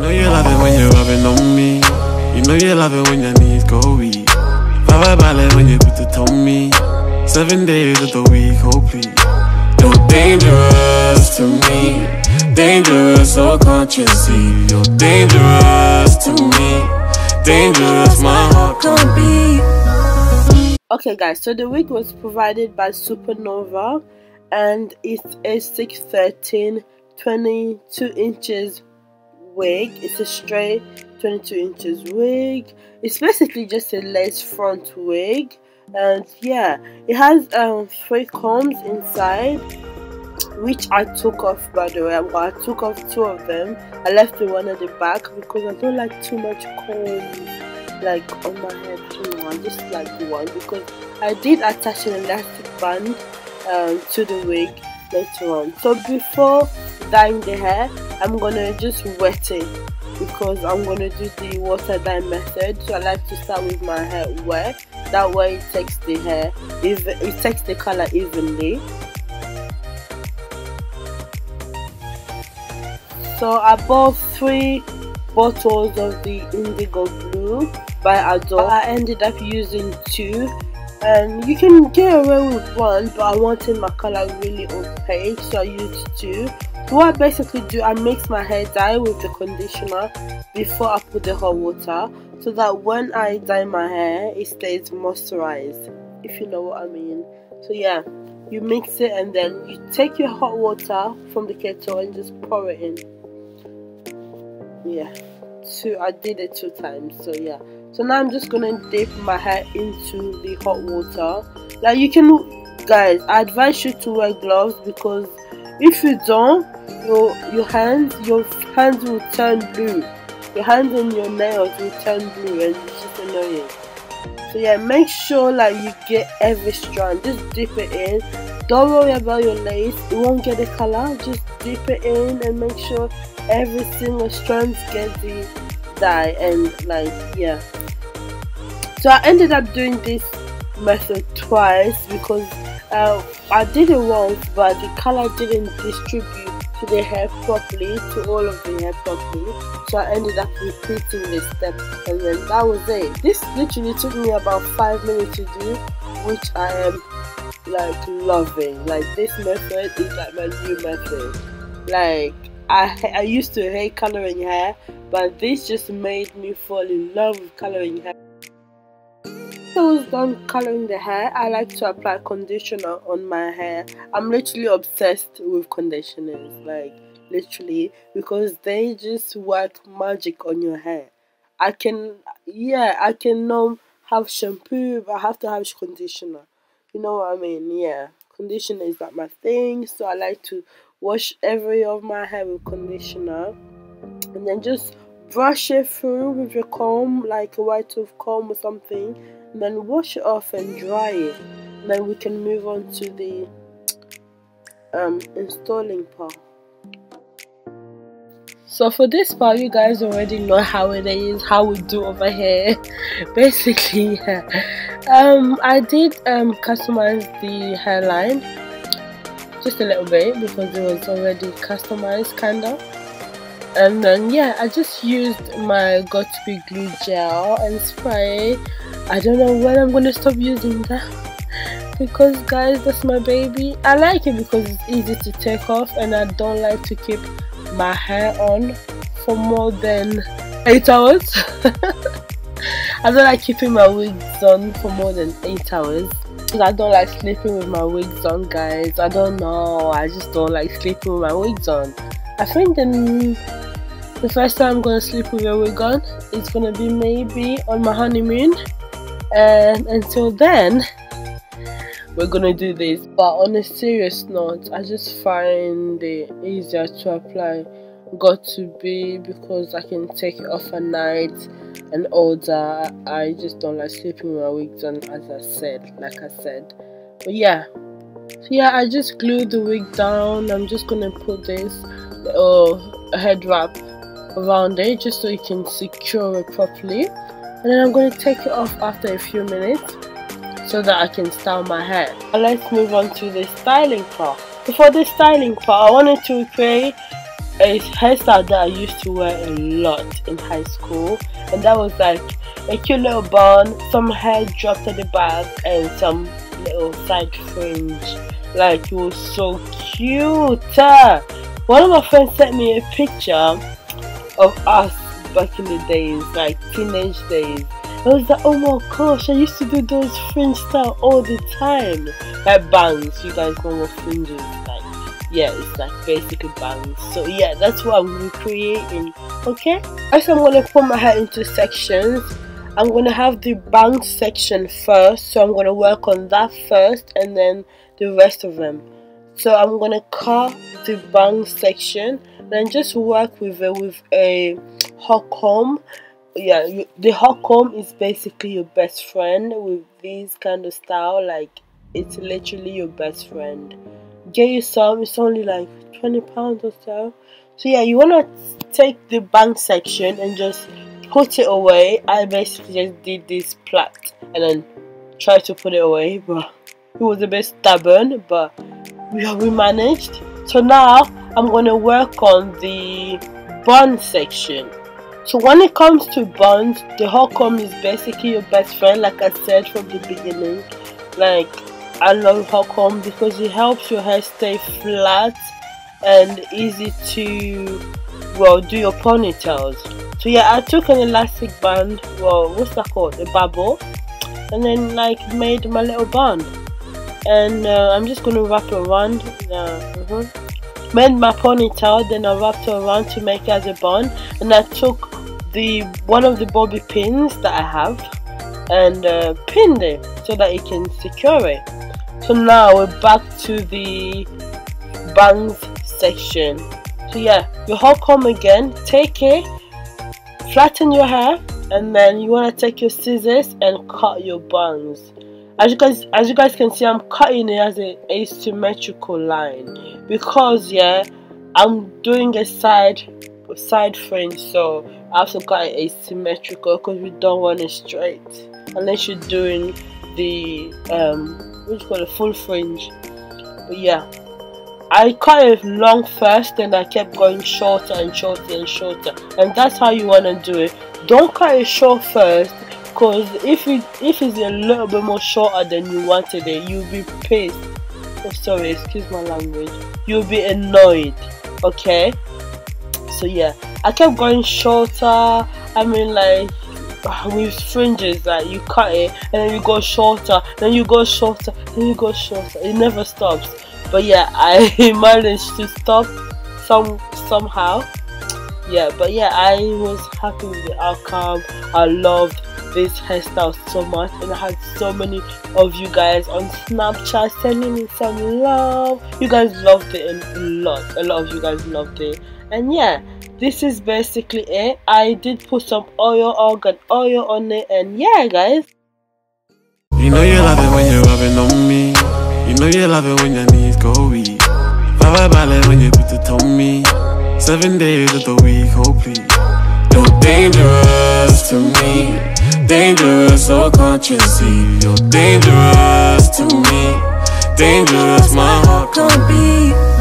know you love it when you're rubbing on me. You know you love it when your knees go weak. Bye bye when you put it on me. 7 days of the week, oh please. You're dangerous to me. Dangerous, so can't you see? You're dangerous to me. Dangerous, my heart can't beat. Okay guys, so the wig was provided by Supernova, and it's a 613 22 inches wig. It's a straight 22 inches wig. It's basically just a lace front wig, and yeah, it has 3 combs inside, which I took off, by the way. Well, I took off 2 of them. I left the one at the back because I don't like too much combs like on my head. I just like one because I did attach an elastic band to the wig later on. So before dyeing the hair, I'm gonna just wet it because I'm gonna do the water dye method. So I like to start with my hair wet. That way it takes the hair, it takes the color evenly. So I bought 3 bottles of the indigo blue by Adore. I ended up using 2, and you can get away with 1, but I wanted my color really opaque, so I used 2. So what I basically do, I mix my hair dye with the conditioner before I put the hot water, so that when I dye my hair, it stays moisturized, if you know what I mean. So yeah, you mix it and then you take your hot water from the kettle and just pour it in. Yeah, I did it 2 times, so yeah. So now I'm just gonna dip my hair into the hot water. Like, you can, guys, I advise you to wear gloves, because if you don't, your hands will turn blue. Your hands and your nails will turn blue, and it's just annoying. So yeah, make sure like you get every strand. Just dip it in. Don't worry about your lace, it won't get the color. Just dip it in and make sure every single strand gets the dye, and like, yeah. So I ended up doing this method twice because I did it once, but the color didn't distribute to the hair properly, to all of the hair properly. So I ended up repeating this step, and then that was it. This literally took me about 5 minutes to do, which I am like loving. Like, this method is like my new method. Like, I used to hate coloring hair, but this just made me fall in love with coloring hair. After I was done coloring the hair, I like to apply conditioner on my hair. I'm literally obsessed with conditioners, like literally, because they just work magic on your hair. I cannot have shampoo, but I have to have conditioner. You know what I mean? Yeah, conditioner is like my thing, so I like to wash every of my hair with conditioner, and then just brush it through with your comb, like a white tooth comb or something, and then wash it off and dry it. And then we can move on to the installing part. So for this part, you guys already know how it is, how we do over here. Basically, I did customize the hairline just a little bit because it was already customized, kinda. And then yeah, I just used my got2b glue gel and spray. I don't know when I'm gonna stop using that, because guys, that's my baby. I like it because it's easy to take off, and I don't like to keep my hair on for more than 8 hours. I don't like keeping my wigs on for more than 8 hours. I don't like sleeping with my wigs on, guys. I don't know, I just don't like sleeping with my wigs on. I think the first time I'm gonna sleep with a wig on is gonna be maybe on my honeymoon, and until then we're gonna do this. But on a serious note, I just find it easier to apply got2b because I can take it off at night and all that. I just don't like sleeping with my wigs on, as I said, but yeah. So yeah, I just glued the wig down. I'm just gonna put this head wrap around it just so you can secure it properly, and then I'm going to take it off after a few minutes so that I can style my hair. Now let's move on to the styling part. Before the styling part, I wanted to recreate a hairstyle that I used to wear a lot in high school, and that was like a cute little bun, some hair dropped at the back, and some little side fringe. Like, it was so cute. One of my friends sent me a picture of us back in the days, like teenage days. I was like, oh my gosh, I used to do those fringe style all the time. Like bangs, you guys know what fringe is like. Yeah, it's like basically bangs. So yeah, that's what I'm recreating. Okay, first I'm gonna put my hair into sections. I'm gonna have the bang section first, so I'm gonna work on that first and then the rest of them. So I'm gonna cut the bang section, then just work with it with a hot comb. Yeah, the hot comb is basically your best friend with this kind of style. Like, it's literally your best friend. Get you some, it's only like £20 or so. So yeah, you want to take the bang section and just put it away. I basically just did this plait and then tried to put it away, but it was a bit stubborn, but we managed. So now I'm going to work on the bun section. So when it comes to buns, the hot comb is basically your best friend, like I said from the beginning. Like, I love hot comb because it helps your hair stay flat and easy to, well, do your ponytails. So yeah, I took an elastic band, well, what's that called, a bubble, and then like made my little bun, and I'm just gonna wrap it around. Made my ponytail, then I wrapped it around to make it as a bun, and I took one of the bobby pins that I have and pinned it so that it can secure it. So now we're back to the bangs section. So yeah, your hot comb again, take it, flatten your hair, and then you want to take your scissors and cut your bangs. As you guys can see, I'm cutting it as an asymmetrical line because yeah, I'm doing a side fringe, so I have to cut it asymmetrical because we don't want it straight unless you're doing the what do you call it, full fringe. But yeah, I cut it long first, then I kept going shorter and shorter and shorter, and that's how you want to do it. Don't cut it short first, because if it's a little bit more shorter than you wanted it, you'll be pissed. Oh, sorry, excuse my language. You'll be annoyed. Okay, so yeah, I kept going shorter. I mean, like with fringes, like you cut it and then you go shorter, then you go shorter, then you go shorter. It never stops. But yeah, I managed to stop somehow. Yeah, but yeah, I was happy with the outcome. I loved this hairstyle so much, and I had so many of you guys on Snapchat sending me some love. You guys loved it a lot of you guys loved it. And yeah, this is basically it. I did put some argan oil on it, and yeah guys, you know you love it when you're rubbing on me. You know you love it when your knees go weak. Bye ballet when you put it on me. 7 days of the week, oh please. You're dangerous to me, dangerous, so can't you see? You're dangerous to me, dangerous, my heart can't beat.